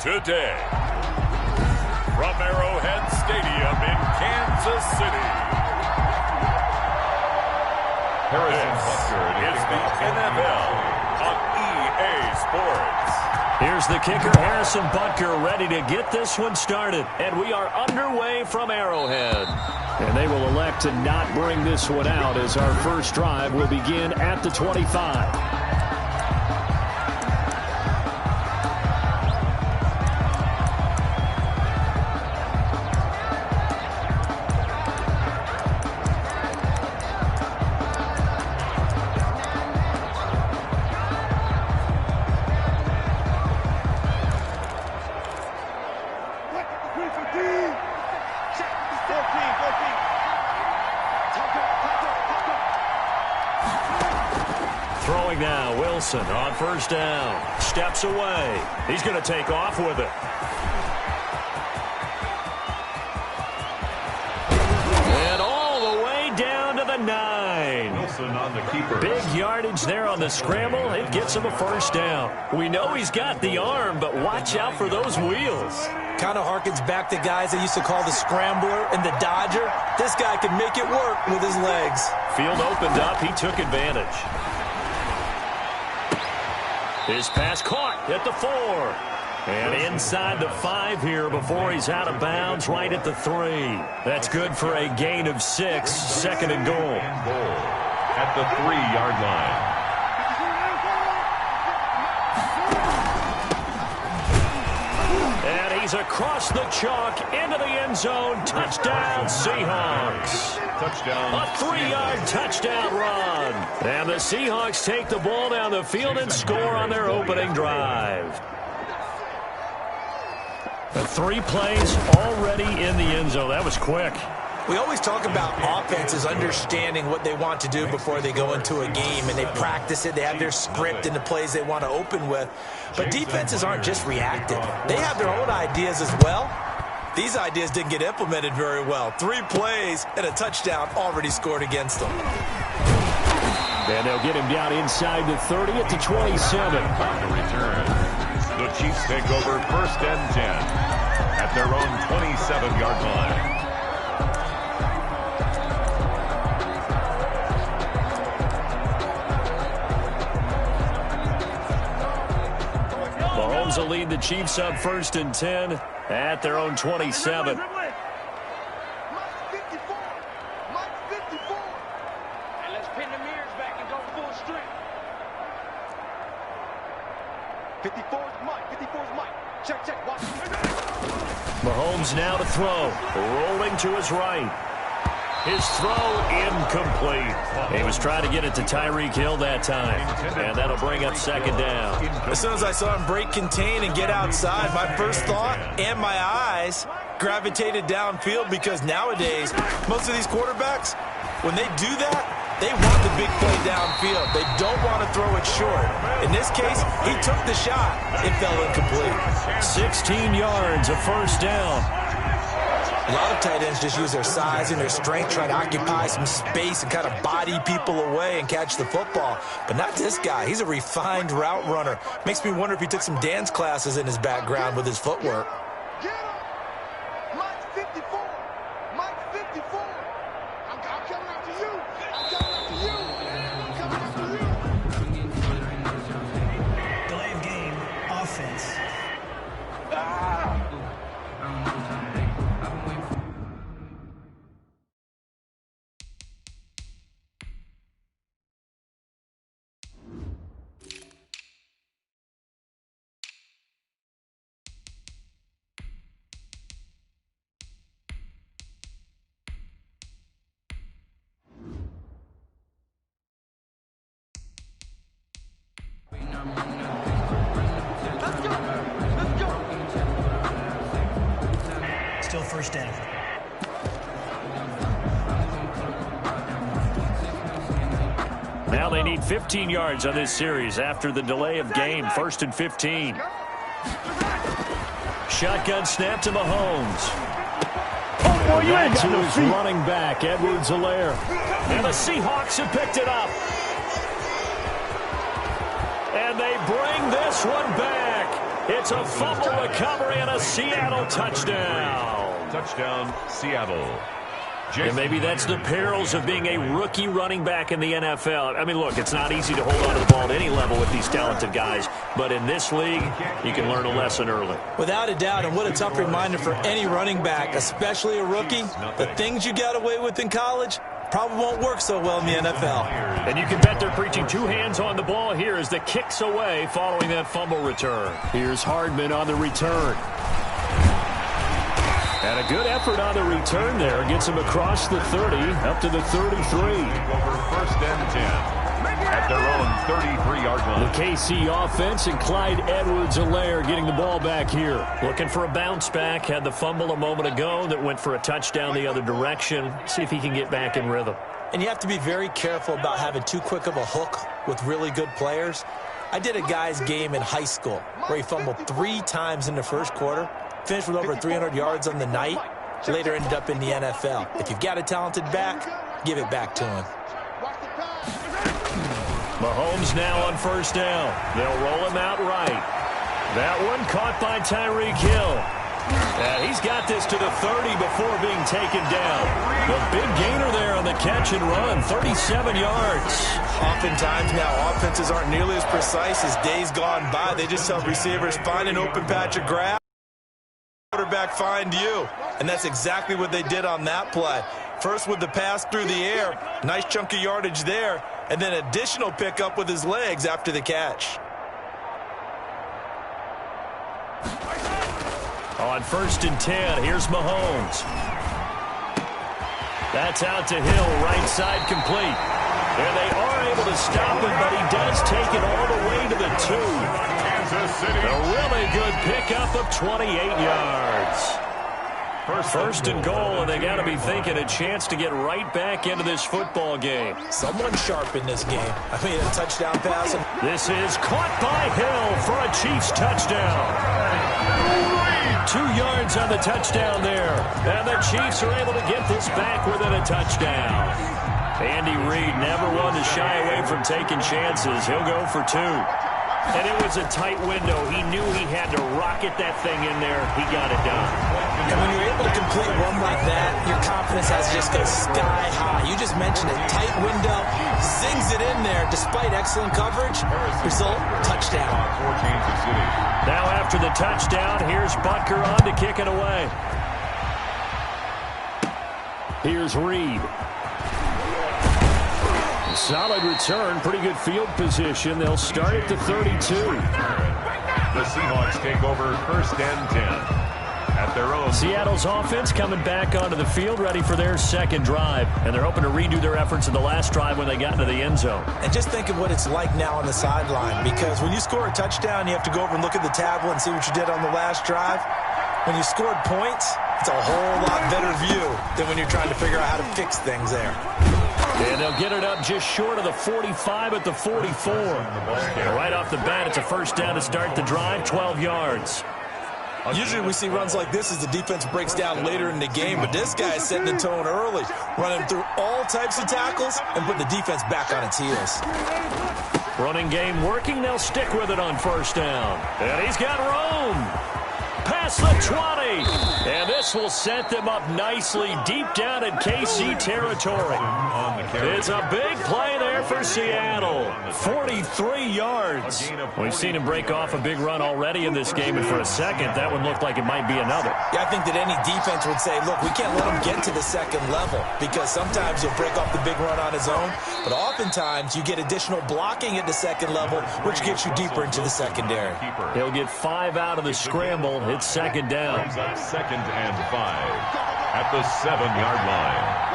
today. From Arrowhead Stadium in Kansas City. This is the NFL on EA Sports. Here's the kicker, Harrison Butker, ready to get this one started. And we are underway from Arrowhead. And they will elect to not bring this one out as our first drive will begin at the 25. Throwing now, Wilson on first down. Steps away. He's going to take off with it. And all the way down to the 9. Wilson on the keeper. Big yardage there on the scramble. It gets him a first down. We know he's got the arm, but watch out for those wheels. Kind of harkens back to guys they used to call the scrambler and the dodger. This guy can make it work with his legs. Field opened up. He took advantage. His pass caught at the 4. And inside the 5 here before he's out of bounds right at the 3. That's good for a gain of 6. Second and goal. At the 3-yard line. And he's across the chalk into the end zone. Touchdown, Seahawks. Touchdown. A 3-yard touchdown run. And the Seahawks take the ball down the field and score on their opening drive. The 3 plays already in the end zone. That was quick. We always talk about offenses understanding what they want to do before they go into a game, and they practice it. They have their script and the plays they want to open with. But defenses aren't just reactive. They have their own ideas as well. These ideas didn't get implemented very well. 3 plays and a touchdown already scored against them. And they'll get him down inside the 30 at the 27. On the return, the Chiefs take over first and 10 at their own 27-yard line. Mahomes will lead the Chiefs up first and 10 at their own 27. Mahomes now to throw. Rolling to his right. His throw incomplete. He was trying to get it to Tyreek Hill that time. And that'll bring up second down. As soon as I saw him break contain and get outside, my first thought and my eyes gravitated downfield, because nowadays, most of these quarterbacks, when they do that, they want the big play downfield. They don't want to throw it short. In this case, he took the shot. It fell incomplete. 16 yards, a first down. A lot of tight ends just use their size and their strength, try to occupy some space and kind of body people away and catch the football. But not this guy. He's a refined route runner. Makes me wonder if he took some dance classes in his background with his footwork. Delay of game, offense. Still first down. Now they need 15 yards on this series after the delay of game. First and 15. Shotgun snap to Mahomes. Oh, boy, you ain't Back got to no his feet. running back, Edwards-Helaire. And the Seahawks have picked it up. And they bring this one back. It's a fumble recovery and a Seattle touchdown. Touchdown, Seattle. And maybe that's the perils of being a rookie running back in the NFL. I mean, look, it's not easy to hold on to the ball at any level with these talented guys. But in this league, you can learn a lesson early. Without a doubt, and what a tough reminder for any running back, especially a rookie. The things you got away with in college probably won't work so well in the NFL. And you can bet they're preaching two hands on the ball here as the kick's away following that fumble return. Here's Hardman on the return. And a good effort on the return there. Gets him across the 30, up to the 33. Over first and 10 at their own 33-yard line. The KC offense and Clyde Edwards-Helaire getting the ball back here. Looking for a bounce back. Had the fumble a moment ago that went for a touchdown the other direction. See if he can get back in rhythm. And you have to be very careful about having too quick of a hook with really good players. I did a guy's game in high school where he fumbled 3 times in the first quarter. Finished with over 300 yards on the night. Later ended up in the NFL. If you've got a talented back, give it back to him. Mahomes now on first down. They'll roll him out right. That one caught by Tyreek Hill. And he's got this to the 30 before being taken down. A big gainer there on the catch and run, 37 yards. Oftentimes now offenses aren't nearly as precise as days gone by. They just tell receivers, find an open patch of grass. Quarterback find you. And that's exactly what they did on that play. First with the pass through the air. Nice chunk of yardage there. And then additional pickup with his legs after the catch. On first and 10, here's Mahomes. That's out to Hill, right side complete. And they are able to stop him, but he does take it all the way to the 2. A really good pickup of 28 yards. First and goal, and they got to be thinking a chance to get right back into this football game. Someone sharp in this game. I mean, a touchdown pass. This is caught by Hill for a Chiefs touchdown. 2 yards on the touchdown there. And the Chiefs are able to get this back within a touchdown. Andy Reid never one to shy away from taking chances. He'll go for 2. And it was a tight window. He knew he had to rocket that thing in there. He got it done. And when you're able to complete one like that, your confidence has to just go sky high. You just mentioned it. Tight window, zings it in there despite excellent coverage. Result, touchdown. Now after the touchdown, here's Butker on to kick it away. Here's Reed. Solid return, pretty good field position. They'll start at the 32. The Seahawks take over first and 10 at their own. Seattle's offense coming back onto the field, ready for their second drive. And they're hoping to redo their efforts in the last drive when they got into the end zone. And just think of what it's like now on the sideline, because when you score a touchdown, you have to go over and look at the tablet and see what you did on the last drive. When you scored points, it's a whole lot better view than when you're trying to figure out how to fix things there. And they'll get it up just short of the 45 at the 44. And right off the bat, it's a first down to start the drive, 12 yards. Usually we see runs like this as the defense breaks down later in the game, but this guy is setting the tone early, running through all types of tackles and putting the defense back on its heels. Running game working, they'll stick with it on first down. And he's got room. Past the 20. And this will set them up nicely deep down in KC territory. It's a big play there for Seattle. 43 yards. We've seen him break off a big run already in this game, and for a second, that one looked like it might be another. Yeah, I think that any defense would say, look, we can't let him get to the second level, because sometimes he'll break off the big run on his own, but oftentimes you get additional blocking at the second level, which gets you deeper into the secondary. He'll get 5 out of the scramble. It's second down. Second and 5 at the 7-yard line.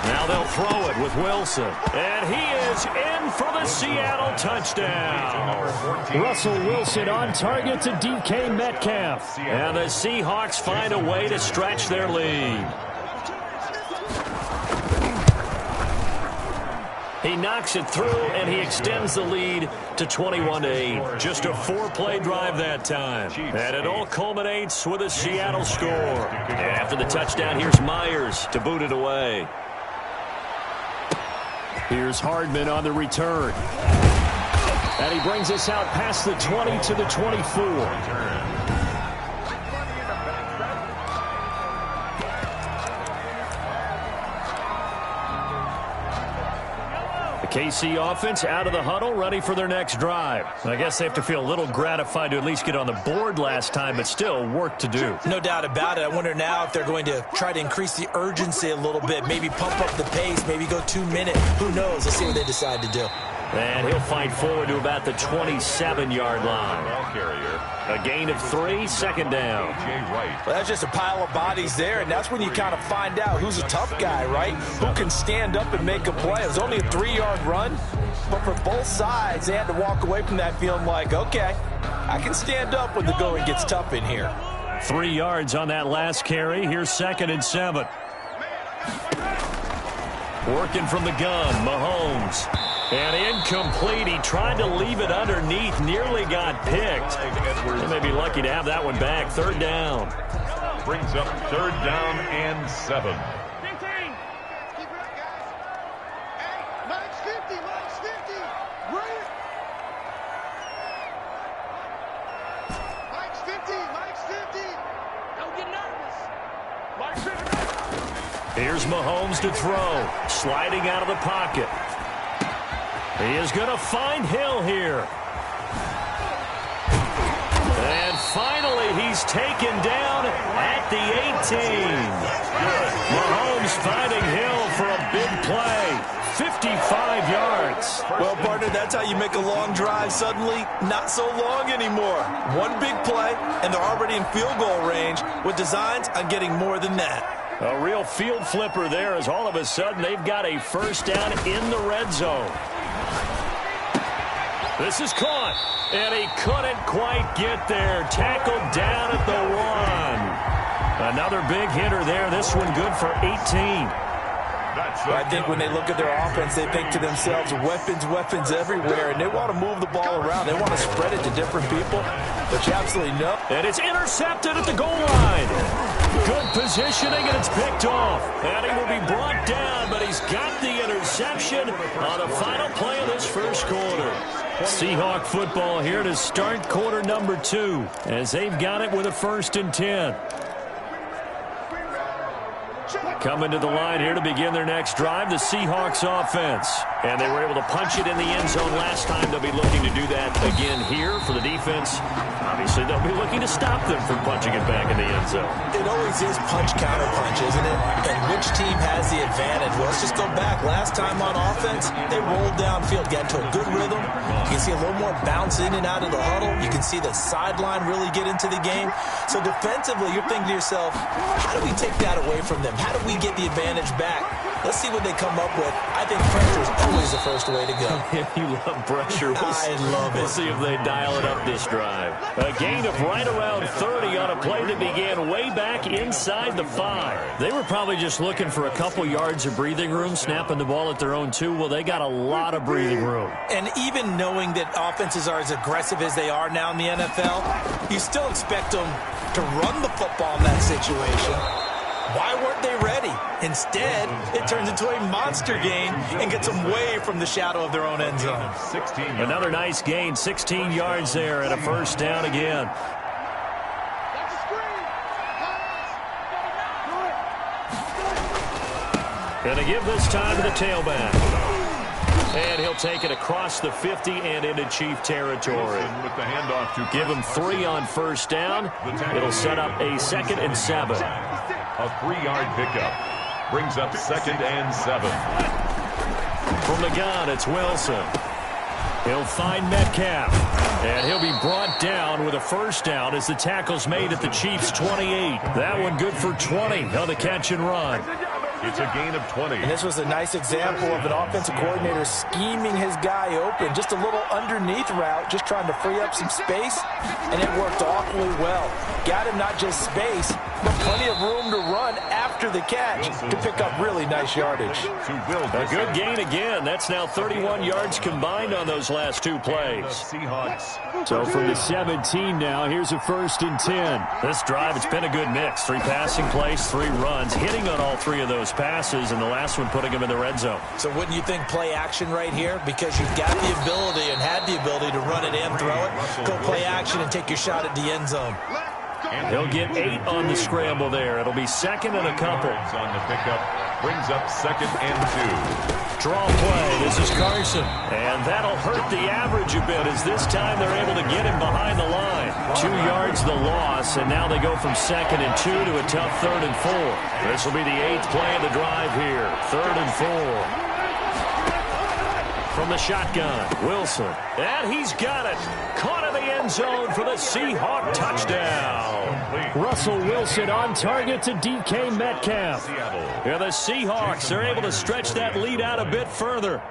Now they'll throw it with Wilson. And he is in for the Seattle touchdown. Russell Wilson on target to DK Metcalf. And the Seahawks find a way to stretch their lead. He knocks it through, and he extends the lead to 21-8. Just a 4-play drive that time. And it all culminates with a Seattle score. After the touchdown, here's Myers to boot it away. Here's Hardman on the return. And And he brings us out past the 20 to the 24. KC offense out of the huddle, ready for their next drive. I guess they have to feel a little gratified to at least get on the board last time, but still work to do. No doubt about it. I wonder now if they're going to try to increase the urgency a little bit, maybe pump up the pace, maybe go 2 minutes. Who knows? Let's see what they decide to do. And he'll fight forward to about the 27-yard line. A gain of 3, second down. Well, that's just a pile of bodies there, and that's when you kind of find out who's a tough guy, right? Who can stand up and make a play. It was only a 3-yard run, but for both sides, they had to walk away from that feeling like, okay, I can stand up when the going gets tough in here. 3 yards on that last carry. Here's 2nd and 7. Working from the gun, Mahomes. And incomplete. He tried to leave it underneath. Nearly got picked. They may be lucky to have that one back. 3rd down. Brings up 3rd down and 7. 15. Keep it up, guys. Hey, Mike's 50. Mike's 50. Bring it. Mike's 50. Mike's 50. Don't get nervous. Mike's 50. Here's Mahomes to throw. Sliding out of the pocket. He is going to find Hill here. And finally, he's taken down at the 18. Mahomes finding Hill for a big play. 55 yards. Well, partner, that's how you make a long drive suddenly not so long anymore. One big play, and they're already in field goal range with designs on getting more than that. A real field flipper there as all of a sudden they've got a 1st down in the red zone. This is caught, and he couldn't quite get there. Tackled down at the 1. Another big hitter there. This one good for 18. I think when they look at their offense, they think to themselves, weapons, weapons everywhere, and they want to move the ball around. They want to spread it to different people, but you absolutely know. And it's intercepted at the goal line. Good positioning, and it's picked off. And he will be brought down, but he's got the interception on the final play of this first quarter. Seahawk football here to start quarter number 2, as they've got it with a 1st and 10. Coming to the line here to begin their next drive, the Seahawks offense. And they were able to punch it in the end zone last time. They'll be looking to do that again here for the defense. Obviously, they'll be looking to stop them from punching it back in the end zone. It always is punch-counter-punch, isn't it? And which team has the advantage? Well, let's just go back. Last time on offense, they rolled downfield, got into a good rhythm. You can see a little more bounce in and out of the huddle. You can see the sideline really get into the game. So defensively, you're thinking to yourself, how do we take that away from them? How do we get the advantage back? Let's see what they come up with. I think pressure is always the first way to go. You love pressure. I love it. We'll see if they dial it up this drive. A gain of right around 30 on a play that began way back inside the 5. They were probably just looking for a couple yards of breathing room, snapping the ball at their own 2. Well, they got a lot of breathing room. And even knowing that offenses are as aggressive as they are now in the NFL, you still expect them to run the football in that situation. Why weren't they ready? Instead, it turns into a monster gain and gets them way from the shadow of their own end zone. Another nice gain, 16 yards there and a 1st down again. Gonna give this time to the tailback. And he'll take it across the 50 and into Chief territory. With the handoff to give him 3 on 1st down. It'll set up a 2nd and 7. A 3-yard pickup. Brings up 2nd and 7. From the gun, it's Wilson. He'll find Metcalf. And he'll be brought down with a 1st down as the tackle's made at the Chiefs' 28. That one good for 20 on the catch and run. It's a gain of 20. And this was a nice example of an offensive coordinator scheming his guy open. Just a little underneath route, just trying to free up some space, and it worked awfully well. Got him not just space, but plenty of room to run after the catch to pick up really nice yardage. A good gain again. That's now 31 yards combined on those last 2 plays. So from the 17 now, here's a 1st and 10. This drive, it's been a good mix. 3 passing plays, 3 runs, hitting on all 3 of those 6 passes, and the last one putting him in the red zone. So wouldn't you think play action right here? Because you've got the ability and had the ability to run it and throw it. Go play action and take your shot at the end zone. He'll get 8 on the scramble there. It'll be 2nd and a couple. On the pickup, brings up 2nd and 2. Draw play. This is Carson. And that'll hurt the average a bit as this time they're able to get him behind the line. 2 yards the loss, and now they go from 2nd and 2 to a tough 3rd and 4. This will be the 8th play of the drive here. 3rd and 4. From the shotgun, Wilson. And he's got it. Caught in the end zone for the Seahawk touchdown. Russell Wilson on target to DK Metcalf. Yeah, the Seahawks are able to stretch that lead out a bit further.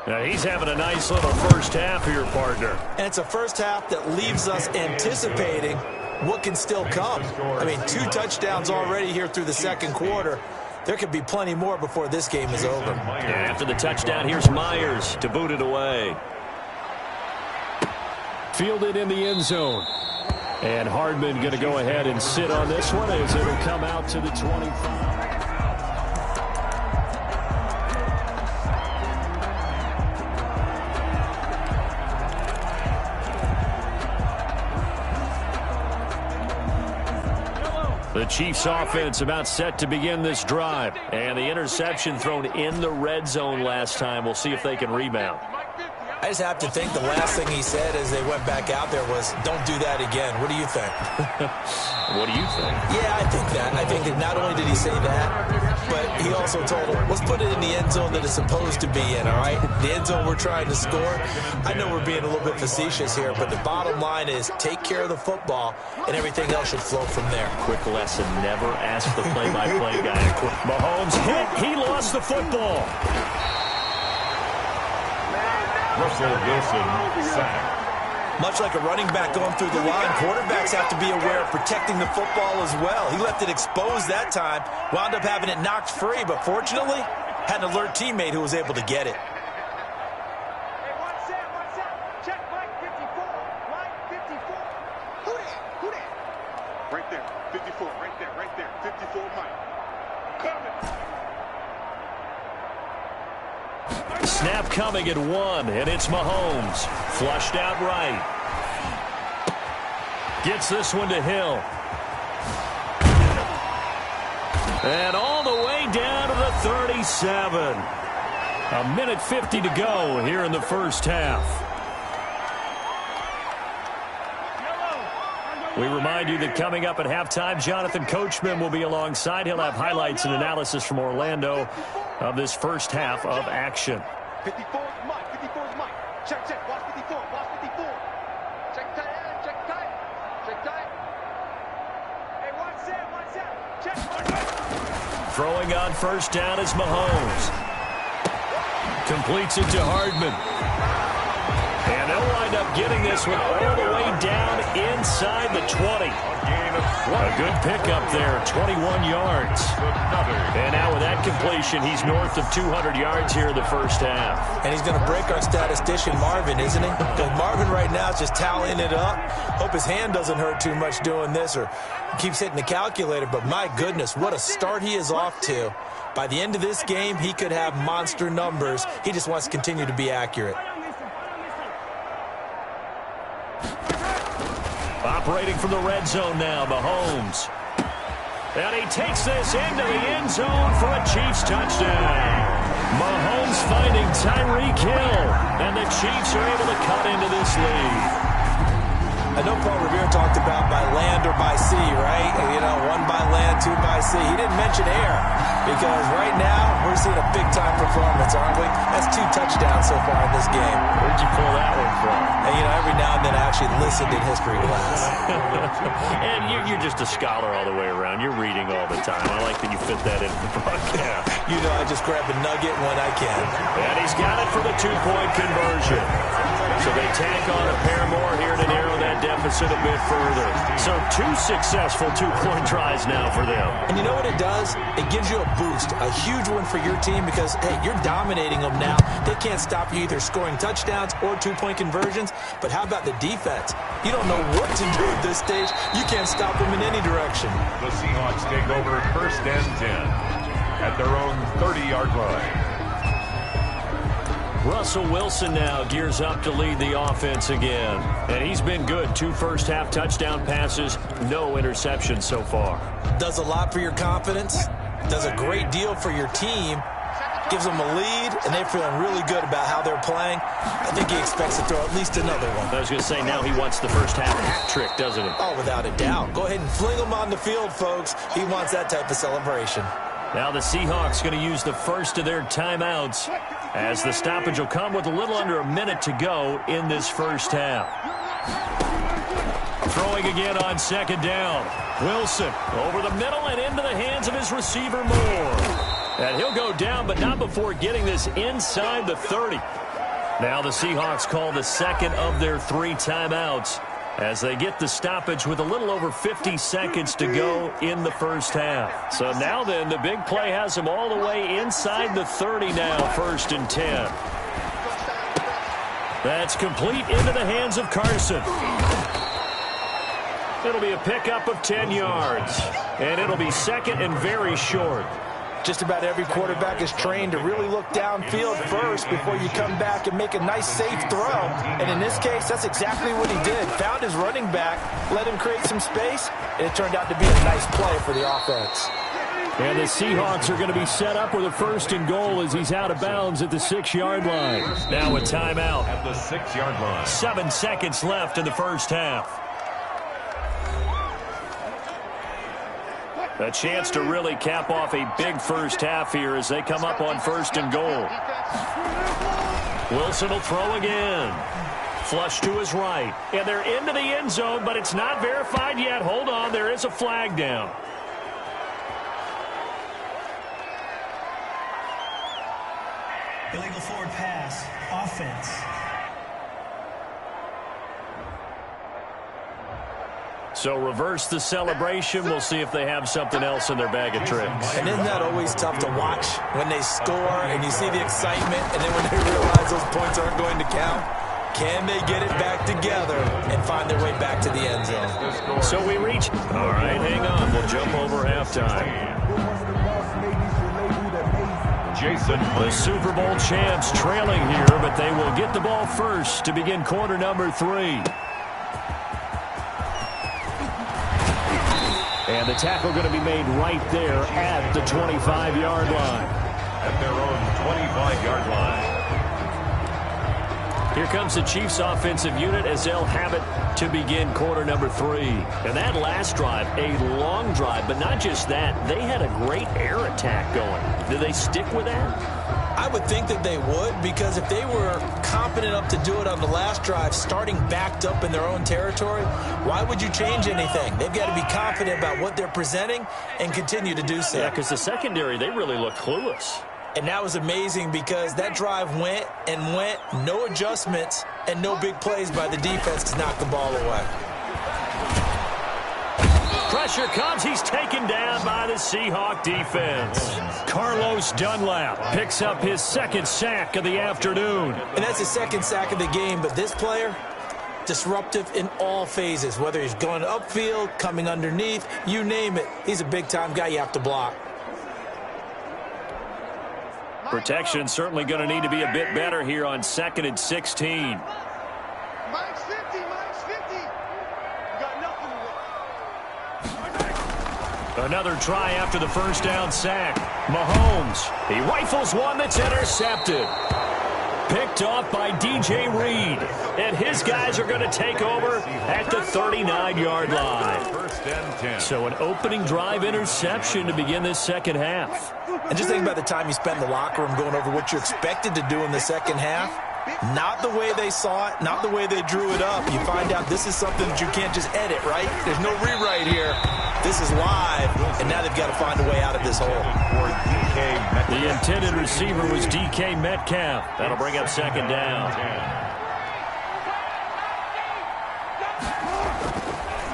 Now, he's having a nice little first half here, partner. And it's a first half that leaves us anticipating what can still come. I mean, 2 touchdowns already here through the 2nd quarter. There could be plenty more before this game is over. After the touchdown, here's Myers to boot it away. Fielded in the end zone. And Hardman going to go ahead and sit on this one as it'll come out to the 25. The Chiefs offense about set to begin this drive. And the interception thrown in the red zone last time. We'll see if they can rebound. I just have to think the last thing he said as they went back out there was, don't do that again. What do you think? What do you think? Yeah, I think that. I think that not only did he say that, but he also told him, let's put it in the end zone that it's supposed to be in, all right? The end zone we're trying to score. I know we're being a little bit facetious here, but the bottom line is take care of the football, and everything else should flow from there. Quick lesson, never ask the play-by-play guy. Mahomes hit. He lost the football. Russell Wilson sacked. Much like a running back going through the line, quarterbacks have to be aware of protecting the football as well. He left it exposed that time, wound up having it knocked free, but fortunately, had an alert teammate who was able to get it. Hey, one set. Check Mike 54. Mike 54. Who that? Right there. 54. Right there. 54 Mike. Coming. Snap coming at 1, and it's Mahomes. Flushed out right. Gets this one to Hill. And all the way down to the 37. 1:50 to go here in the first half. We remind you that coming up at halftime, Jonathan Coachman will be alongside. He'll have highlights and analysis from Orlando of this first half of action. 54 is Mike. 54 is Mike. Check. Watch 54. Watch 54. Check tight. Check tight. Check tight. Hey, one set. Check. Throwing on first down is Mahomes. Completes it to Hardman. And they'll wind up getting this one all the way down inside the 20. A good pickup there, 21 yards. And now with that completion, he's north of 200 yards here in the first half. And he's going to break our statistician, Marvin, isn't he? Because Marvin right now is just tallying it up. Hope his hand doesn't hurt too much doing this or keeps hitting the calculator. But my goodness, what a start he is off to. By the end of this game, he could have monster numbers. He just wants to continue to be accurate. Operating from the red zone now, Mahomes. And he takes this into the end zone for a Chiefs touchdown. Mahomes finding Tyreek Hill, and the Chiefs are able to cut into this lead. I know Paul Revere talked about by land or by sea, right? You know, 1 by land, 2 by sea. He didn't mention air because right now we're seeing a big-time performance, aren't we? That's 2 touchdowns so far in this game. Where'd you pull that one from? And, you know, every now and then I actually listened in history class. And you're just a scholar all the way around. You're reading all the time. I like that you fit that in the broadcast. You know, I just grab a nugget when I can. And he's got it for the 2-point conversion. So they tack on a pair more here to narrow that deficit a bit further. So 2 successful 2-point tries now for them. And you know what it does? It gives you a boost, a huge one for your team because, hey, you're dominating them now. They can't stop you either scoring touchdowns or 2-point conversions. But how about the defense? You don't know what to do at this stage. You can't stop them in any direction. The Seahawks take over 1st and 10. at their own 30-yard line. Russell Wilson now gears up to lead the offense again. And he's been good. 2 first-half touchdown passes, no interceptions so far. Does a lot for your confidence. Does a great deal for your team. Gives them a lead, and they're feeling really good about how they're playing. I think he expects to throw at least another one. I was going to say, now he wants the first-half hat trick, doesn't he? Oh, without a doubt. Go ahead and fling him on the field, folks. He wants that type of celebration. Now the Seahawks going to use the first of their timeouts, as the stoppage will come with a little under a minute to go in this first half. Throwing again on second down. Wilson over the middle and into the hands of his receiver Moore. And he'll go down, but not before getting this inside the 30. Now the Seahawks call the second of their 3 timeouts as they get the stoppage with a little over 50 seconds to go in the first half. So now then, the big play has them all the way inside the 30 now, 1st and 10. That's complete into the hands of Carson. It'll be a pickup of 10 yards, and it'll be second and very short. Just about every quarterback is trained to really look downfield first before you come back and make a nice, safe throw. And in this case, that's exactly what he did. Found his running back, let him create some space, and it turned out to be a nice play for the offense. And the Seahawks are going to be set up with a 1st and goal as he's out of bounds at the 6-yard line. Now a timeout. At the 6-yard line. 7 seconds left in the first half. A chance to really cap off a big first half here as they come up on 1st and goal. Wilson will throw again. Flush to his right. And they're into the end zone, but it's not verified yet. Hold on, there is a flag down. Illegal forward pass. Offense. So reverse the celebration. We'll see if they have something else in their bag of tricks. And isn't that always tough to watch when they score and you see the excitement, and then when they realize those points aren't going to count? Can they get it back together and find their way back to the end zone? So we reach. All right, hang on. We'll jump over halftime. Jason. The Super Bowl champs trailing here, but they will get the ball first to begin quarter number 3. And the tackle going to be made right there at the 25-yard line. At their own 25-yard line. Here comes the Chiefs offensive unit as they'll have it to begin quarter number 3. And that last drive, a long drive, but not just that. They had a great air attack going. Do they stick with that? I would think that they would, because if they were confident enough to do it on the last drive, starting backed up in their own territory, why would you change anything? They've got to be confident about what they're presenting and continue to do so. Yeah, because the secondary, they really looked clueless. And that was amazing because that drive went and went, no adjustments, and no big plays by the defense to knock the ball away. Pressure comes. He's taken down by the Seahawk defense. Carlos Dunlap picks up his 2nd sack of the afternoon. And that's his 2nd sack of the game, but this player, disruptive in all phases, whether he's going upfield, coming underneath, you name it. He's a big-time guy you have to block. Protection certainly going to need to be a bit better here on 2nd and 16. Mike's 50, Mike's 50. You got nothing to Another try after the first down sack. Mahomes, he rifles one that's intercepted. Picked off by DJ Reed. And his guys are going to take over at the 39-yard line. 1st and 10. So an opening drive interception to begin this second half. And just think about the time you spend in the locker room going over what you expected to do in the second half. Not the way they saw it, not the way they drew it up. You find out this is something that you can't just edit, right? There's no rewrite here. This is live, and now they've got to find a way out of this hole. The intended receiver was DK Metcalf. That'll bring up 2nd down.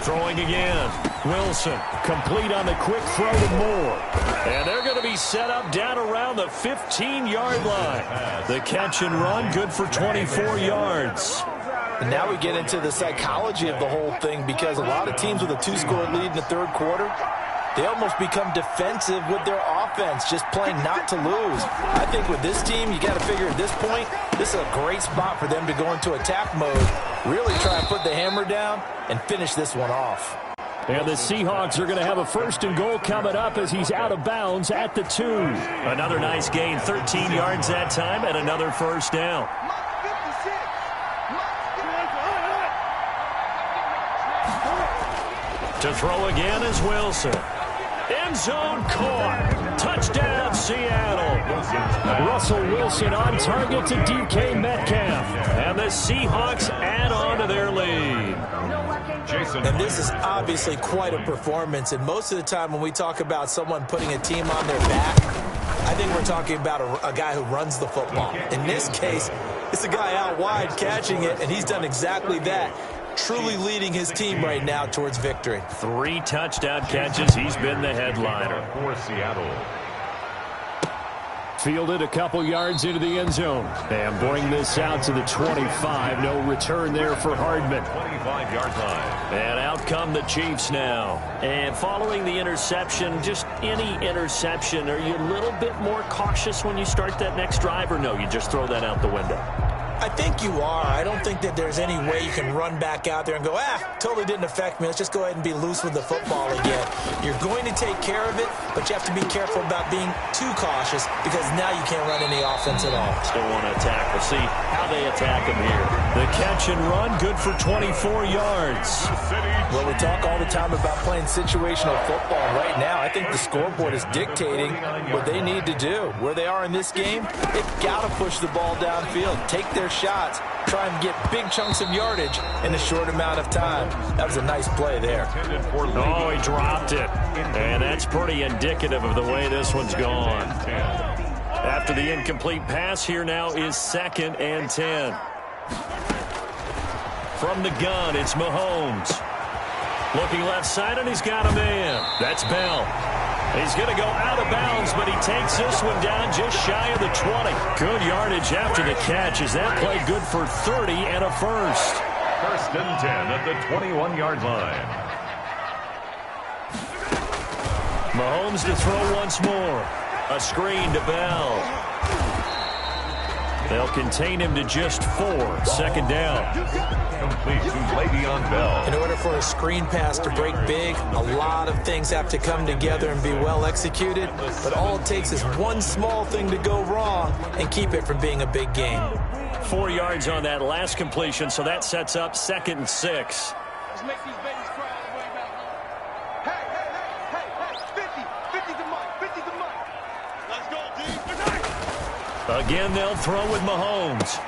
Throwing again. Wilson, complete on the quick throw to Moore. And they're going to be set up down around the 15-yard line. The catch and run, good for 24 yards. And now we get into the psychology of the whole thing, because a lot of teams with a 2-score lead in the 3rd quarter, they almost become defensive with their defense, just playing not to lose. I think with this team, you got to figure at this point, this is a great spot for them to go into attack mode, really try and put the hammer down and finish this one off. And the Seahawks are going to have a 1st and goal coming up as he's out of bounds at the 2. Another nice gain, 13 yards that time, and another 1st down. To throw again is Wilson. End zone caught. Touchdown, Seattle. Russell Wilson on target to DK Metcalf. And the Seahawks add on to their lead. And this is obviously quite a performance. And most of the time when we talk about someone putting a team on their back, I think we're talking about a guy who runs the football. In this case, it's a guy out wide catching it, and he's done exactly that. Truly leading his team right now towards victory. 3 touchdown catches. He's been the headliner. For Seattle. Fielded a couple yards into the end zone. And bring this out to the 25. No return there for Hardman. 25-yard line. And out come the Chiefs now. And following the interception, just any interception, are you a little bit more cautious when you start that next drive, or no, you just throw that out the window? I think you are. I don't think that there's any way you can run back out there and go, totally didn't affect me. Let's just go ahead and be loose with the football again. You're going to take care of it, but you have to be careful about being too cautious because now you can't run any offense at all. Still want to attack. We'll see how they attack him here. The catch and run, good for 24 yards. Well, we talk all the time about playing situational football. Right now, I think the scoreboard is dictating what they need to do. Where they are in this game, they've got to push the ball downfield, take their shots, try and get big chunks of yardage in a short amount of time. That was a nice play there. Oh, he dropped it. And that's pretty indicative of the way this one's gone. After the incomplete pass, here now is 2nd and 10. From the gun, it's Mahomes. Looking left side, and he's got a man. That's Bell. He's going to go out of bounds, but he takes this one down just shy of the 20. Good yardage after the catch. Is that play good for 30 and a 1st? 1st and 10 at the 21-yard line. Mahomes to throw once more. A screen to Bell. They'll contain him to just 4. 2nd down. Complete to Le'Veon Bell. In order for a screen pass to break big, a lot of things have to come together and be well executed. But all it takes is one small thing to go wrong and keep it from being a big game. 4 yards on that last completion, so that sets up 2nd and 6. Let's make these babies cry all the way back home. Hey, 50 to Mike, 50 to Mike. Let's go, D. Again, they'll throw with Mahomes.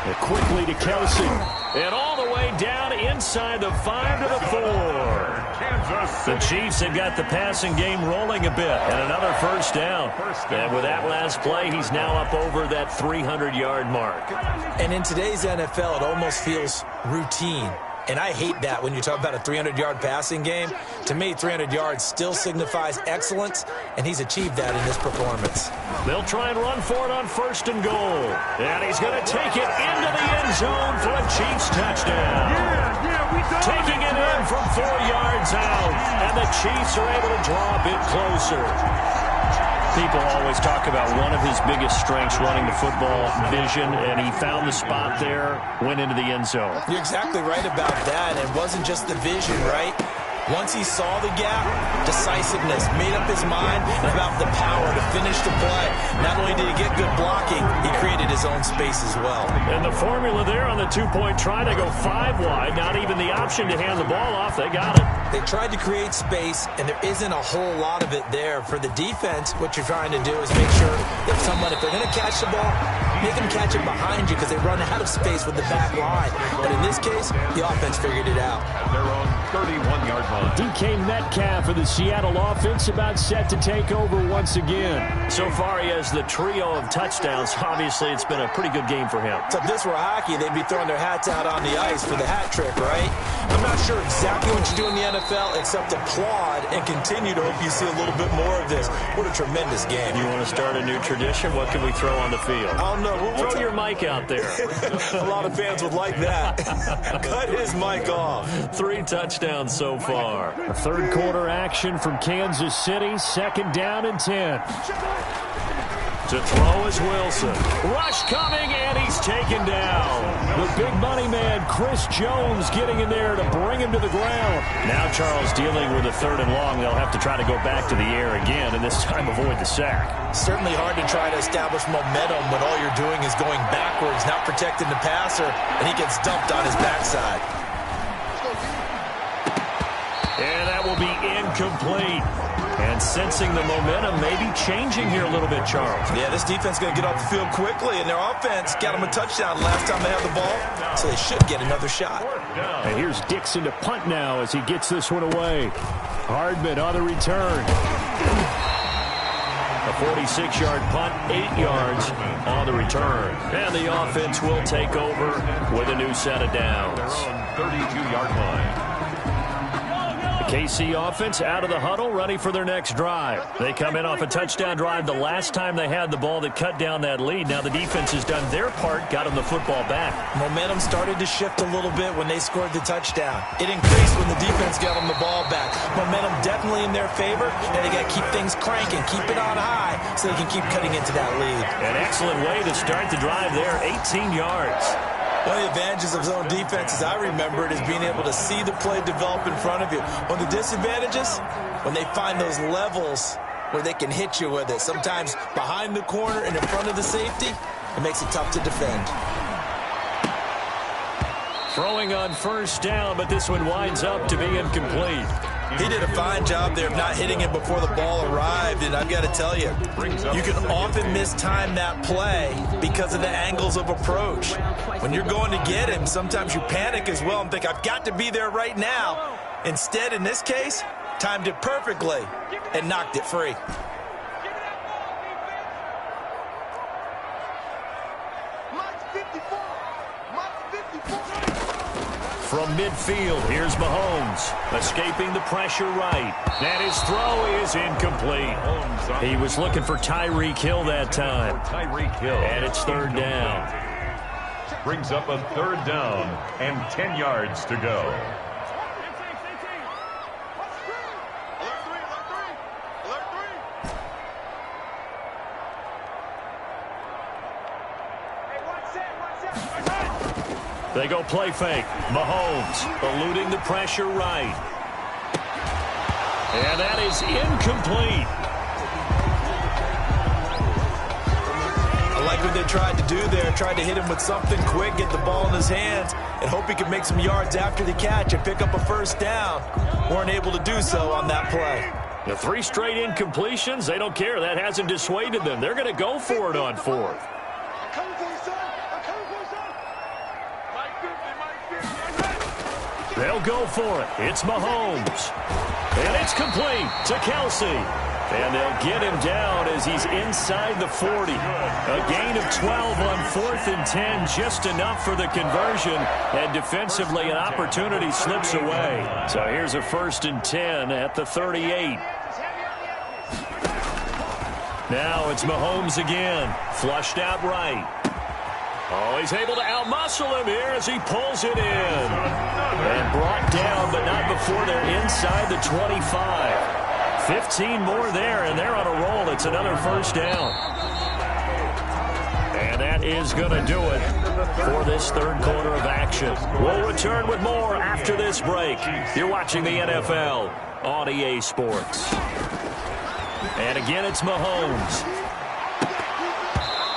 And quickly to Kelsey. And all the way down inside the 5 to the 4. The Chiefs have got the passing game rolling a bit. And another 1st down. And with that last play, he's now up over that 300-yard mark. And in today's NFL, it almost feels routine. And I hate that when you talk about a 300-yard passing game. To me, 300 yards still signifies excellence, and he's achieved that in this performance. They'll try and run for it on 1st and goal. And he's going to take it into the end zone for a Chiefs touchdown. Taking it in from 4 yards out. And the Chiefs are able to draw a bit closer. People always talk about one of his biggest strengths running the football, vision, and he found the spot there, went into the end zone. You're exactly right about that. It wasn't just the vision, right? Once he saw the gap, decisiveness, made up his mind about the power to finish the play. Not only did he get good blocking, he created his own space as well. And the formula there on the 2-point try, they go 5 wide, not even the option to hand the ball off. They got it. They tried to create space, and there isn't a whole lot of it there. For the defense, what you're trying to do is make sure that someone, if they're going to catch the ball, make them catch it behind you because they run out of space with the back line. But in this case, the offense figured it out. At their own 31-yard line. DK Metcalf for the Seattle offense about set to take over once again. So far, he has the trio of touchdowns. Obviously, it's been a pretty good game for him. So if this were hockey, they'd be throwing their hats out on the ice for the hat trick, right? I'm not sure exactly what you do in the NFL except applaud and continue to hope you see a little bit more of this. What a tremendous game. You want to start a new tradition? What can we throw on the field? Oh, know. We'll throw your mic out there. A lot of fans would like that. Cut his mic off. 3 touchdowns so far. A third quarter action from Kansas City. 2nd down and 10. To throw is Wilson. Rush coming, and he's taken down. The big money man, Chris Jones, getting in there to bring him to the ground. Now Charles dealing with a 3rd and long. They'll have to try to go back to the air again, and this time avoid the sack. Certainly hard to try to establish momentum when all you're doing is going backwards, not protecting the passer, and he gets dumped on his backside. And that will be incomplete. And sensing the momentum maybe changing here a little bit, Charles. Yeah, this defense is going to get off the field quickly, and their offense got them a touchdown last time they had the ball, so they should get another shot. And here's Dixon to punt now as he gets this one away. Hardman on the return. A 46-yard punt, 8 yards on the return. And the offense will take over with a new set of downs. 32-yard line. KC offense out of the huddle, ready for their next drive. They come in off a touchdown drive the last time they had the ball that cut down that lead. Now the defense has done their part, got them the football back. Momentum started to shift a little bit when they scored the touchdown. It increased when the defense got them the ball back. Momentum definitely in their favor. Now they got to keep things cranking, keep it on high so they can keep cutting into that lead. An excellent way to start the drive there, 18 yards. One of the advantages of zone defense, as I remember it, is being able to see the play develop in front of you. One of the disadvantages, when they find those levels where they can hit you with it. Sometimes behind the corner and in front of the safety, it makes it tough to defend. Throwing on 1st down, but this one winds up to be incomplete. He did a fine job there of not hitting him before the ball arrived, and I've got to tell you, you can often mistime that play because of the angles of approach. When you're going to get him, sometimes you panic as well and think, I've got to be there right now. Instead, in this case, timed it perfectly and knocked it free. From midfield, here's Mahomes, escaping the pressure right. And his throw is incomplete. He was looking for Tyreek Hill that time. And it's 3rd down. Brings up a 3rd down and 10 yards to go. They go play fake. Mahomes eluding the pressure right. And that is incomplete. I like what they tried to do there. Tried to hit him with something quick, get the ball in his hands, and hope he could make some yards after the catch and pick up a 1st down. Weren't able to do so on that play. The 3 straight incompletions, they don't care. That hasn't dissuaded them. They're going to go for it on 4th. They'll go for it. It's Mahomes. And it's complete to Kelsey. And they'll get him down as he's inside the 40. A gain of 12 on 4th and 10, just enough for the conversion. And defensively, an opportunity slips away. So here's a 1st and 10 at the 38. Now it's Mahomes again. Flushed out right. Oh, he's able to outmuscle him here as he pulls it in. And brought down, but not before they're inside the 25. 15 more there, and they're on a roll. It's another 1st down. And that is going to do it for this 3rd quarter of action. We'll return with more after this break. You're watching the NFL on EA Sports. And again, it's Mahomes.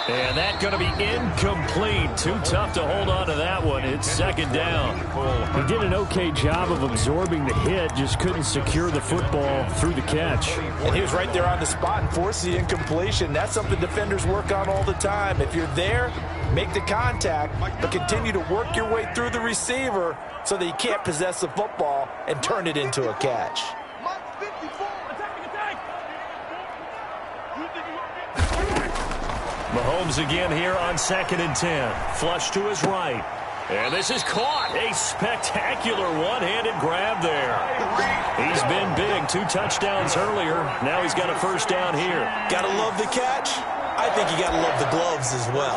And that's going to be incomplete. Too tough to hold on to that one. It's 2nd down. He did an okay job of absorbing the hit, just couldn't secure the football through the catch. And he was right there on the spot and forced the incompletion. That's something defenders work on all the time. If you're there, make the contact, but continue to work your way through the receiver so that you can't possess the football and turn it into a catch. Mahomes again here on 2nd and 10. Flush to his right. And this is caught. A spectacular one-handed grab there. He's been big. 2 touchdowns earlier. Now he's got a 1st down here. Gotta love the catch. I think you got to love the gloves as well.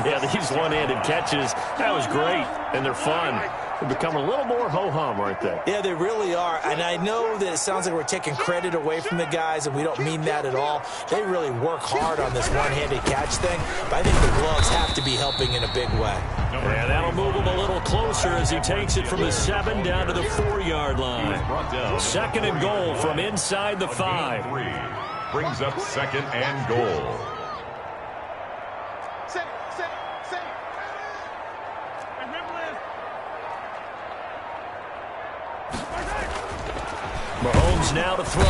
Yeah, these one-handed catches, that was great, and they're fun. They become a little more ho-hum, aren't they? Yeah, they really are. And I know that it sounds like we're taking credit away from the guys, and we don't mean that at all. They really work hard on this one-handed catch thing, but I think the gloves have to be helping in a big way. And that'll move him a little closer as he takes it from the 7 down to the 4-yard line. 2nd and goal from inside the 5. Brings up 2nd and goal. Mahomes now to throw.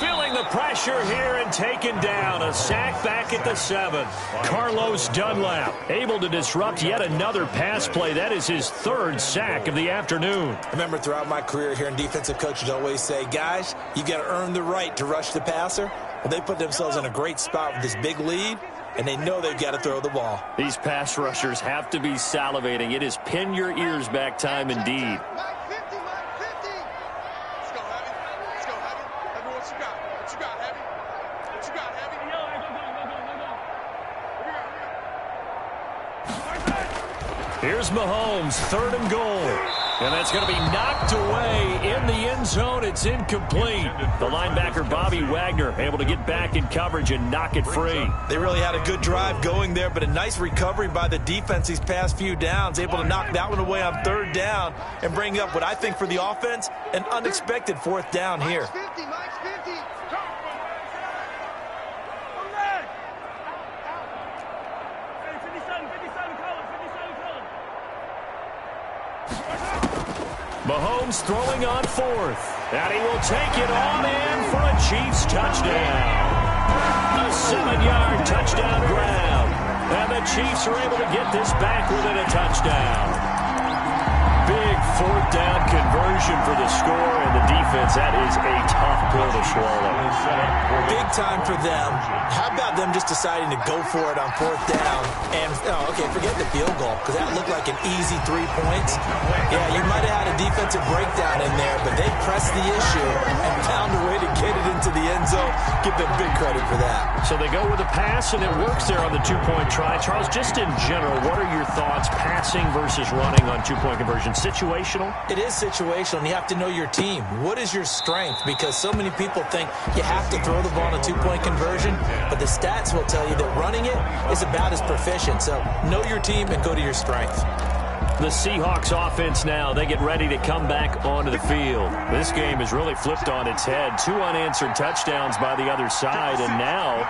Feeling the pressure here and taken down. A sack back at the 7. Carlos Dunlap able to disrupt yet another pass play. That is his 3rd sack of the afternoon. I remember throughout my career here in defensive coaches always say, guys, you got to earn the right to rush the passer. Well, they put themselves in a great spot with this big lead, and they know they've got to throw the ball. These pass rushers have to be salivating. It is pin your ears back time indeed. Here's Mahomes, 3rd and goal. And that's going to be knocked away in the end zone. It's incomplete. The linebacker, Bobby Wagner, able to get back in coverage and knock it free. They really had a good drive going there, but a nice recovery by the defense these past few downs, able to knock that one away on 3rd down and bring up what I think for the offense, an unexpected 4th down here. Mahomes throwing on 4th. And he will take it on in for a Chiefs touchdown. A 7-yard touchdown grab. And the Chiefs are able to get this back within a touchdown. Big 4th down conversion for the score, and the defense, that is a tough pill to swallow. Big time for them. How about them just deciding to go for it on 4th down? And, okay, forget the field goal, because that looked like an easy 3 points. Yeah, you might have had a defensive breakdown in there, but they pressed the issue and found a way to get it into the end zone. Give them big credit for that. So they go with a pass, and it works there on the 2-point try. Charles, just in general, what are your thoughts, passing versus running on 2-point conversion? Situational? It is situational, and you have to know your team. What is your strength? Because so many people think you have to throw the ball on a 2-point conversion, but the stats will tell you that running it is about as proficient. So know your team and go to your strength. The Seahawks offense now, they get ready to come back onto the field. This game is really flipped on its head. 2 unanswered touchdowns by the other side, and now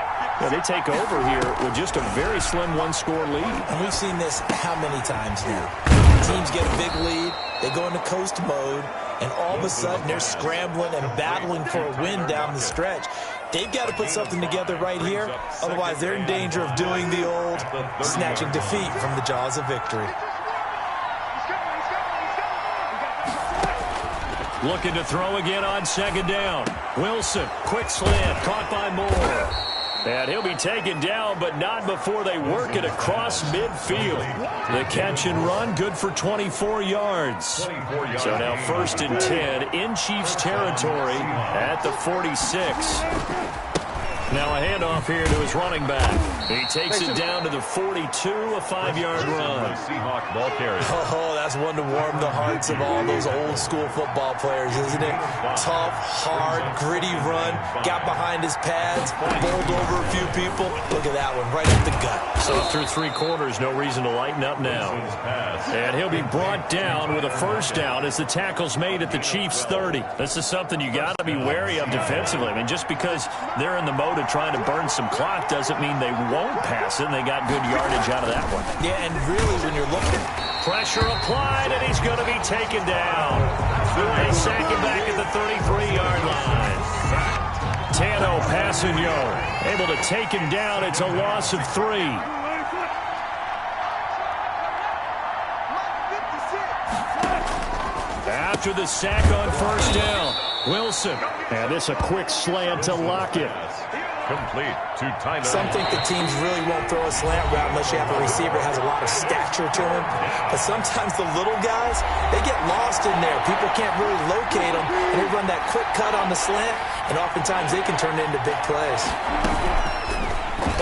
they take over here with just a very slim 1-score lead. And we've seen this how many times now? Teams get a big lead, they go into coast mode, and all of a sudden they're scrambling and battling for a win down the stretch. They've got to put something together right here, otherwise they're in danger of doing the old snatching defeat from the jaws of victory. Looking to throw again on 2nd down. Wilson, quick slant, caught by Moore. And he'll be taken down, but not before they work it across midfield. The catch and run, good for 24 yards. So now 1st and 10 in Chiefs territory at the 46. Now a handoff here to his running back. He takes it down to the 42, a 5-yard run. Seahawk ball carrier. Oh, that's one to warm the hearts of all those old school football players, isn't it? Tough, hard, gritty run. Got behind his pads, bowled over a few people. Look at that one, right up the gut. So through 3 quarters, no reason to lighten up now. And he'll be brought down with a 1st down as the tackle's made at the Chiefs 30. This is something you got to be wary of defensively. I mean, just because they're in the mode of trying to burn some clock doesn't mean they won't pass it, and they got good yardage out of that one. Yeah, and really when you're looking. Pressure applied, and he's going to be taken down. They sack him back at the 33-yard line. Tano Passigno able to take him down. It's a loss of 3. After the sack on 1st down, Wilson. And this a quick slant to Lockett. Complete to Tyler. Some think the teams really won't throw a slant route unless you have a receiver that has a lot of stature to him. But sometimes the little guys, they get lost in there. People can't really locate them, and they run that quick cut on the slant, and oftentimes they can turn it into big plays.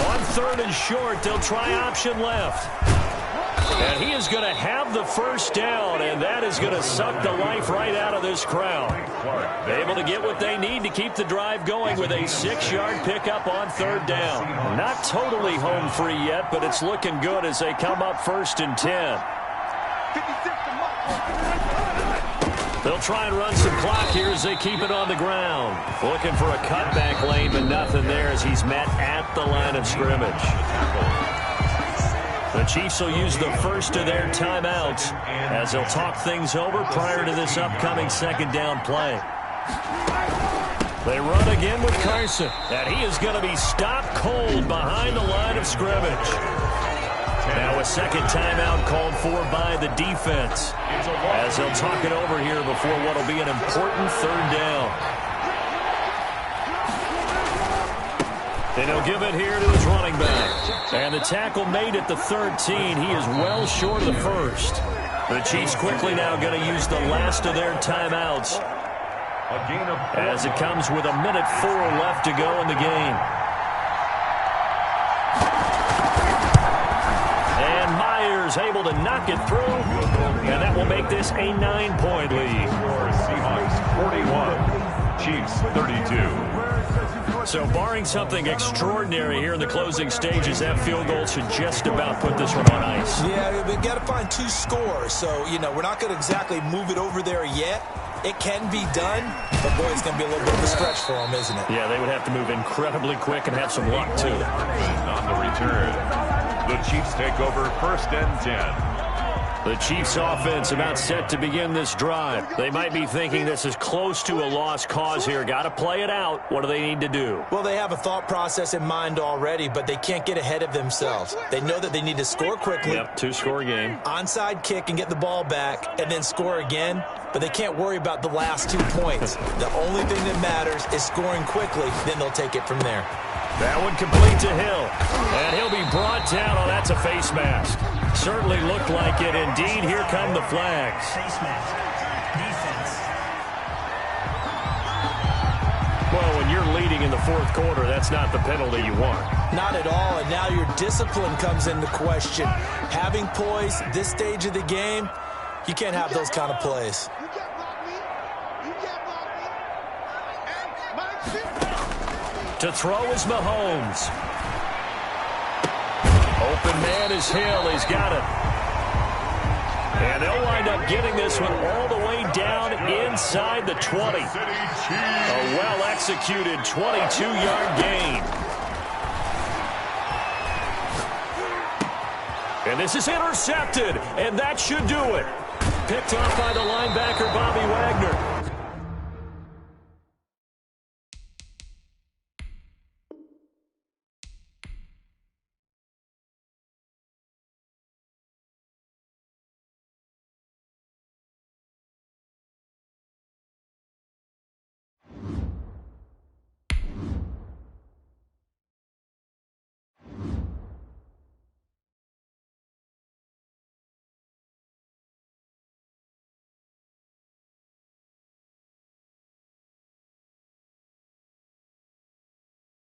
On 3rd and short, they'll try option left. And he is going to have the first down, and that is going to suck the life right out of this crowd. Able to get what they need to keep the drive going with a 6-yard pickup on 3rd down. Not totally home free yet, but it's looking good as they come up 1st and 10. They'll try and run some clock here as they keep it on the ground. Looking for a cutback lane, but nothing there as he's met at the line of scrimmage. The Chiefs will use the first of their timeouts as they'll talk things over prior to this upcoming 2nd down play. They run again with Carson, and he is going to be stopped cold behind the line of scrimmage. Now a 2nd timeout called for by the defense as they'll talk it over here before what will be an important 3rd down. And he'll give it here to his running back. And the tackle made at the 13. He is well short of the first. The Chiefs quickly now going to use the last of their timeouts as it comes with 1:04 left to go in the game. And Myers able to knock it through. And that will make this a 9-point lead. Seahawks 41, Chiefs 32. So barring something extraordinary here in the closing stages, that field goal should just about put this one on ice. Yeah, we've got to find 2 scores. So, you know, we're not going to exactly move it over there yet. It can be done, but boy, it's going to be a little bit of a stretch for them, isn't it? Yeah, they would have to move incredibly quick and have some luck, too. On the return, the Chiefs take over 1st and 10. The Chiefs offense about set to begin this drive. They might be thinking this is close to a lost cause here. Got to play it out. What do they need to do? Well, they have a thought process in mind already, but they can't get ahead of themselves. They know that they need to score quickly. Yep, 2-score game. Onside kick and get the ball back and then score again. But they can't worry about the last 2 points. The only thing that matters is scoring quickly. Then they'll take it from there. That one complete to Hill. And he'll be brought down. Oh, that's a face mask. Certainly looked like it. Indeed, here come the flags. Face mask. Defense. Well, when you're leading in the 4th quarter, that's not the penalty you want. Not at all, and now your discipline comes into question. Having poise this stage of the game, you can't have those kind of plays. You can't block me. You can't block me. And my To throw is Mahomes. Open man is Hill. He's got it. And they'll wind up getting this one all the way down inside the 20. A well-executed 22-yard gain. And this is intercepted, and that should do it. Picked off by the linebacker, Bob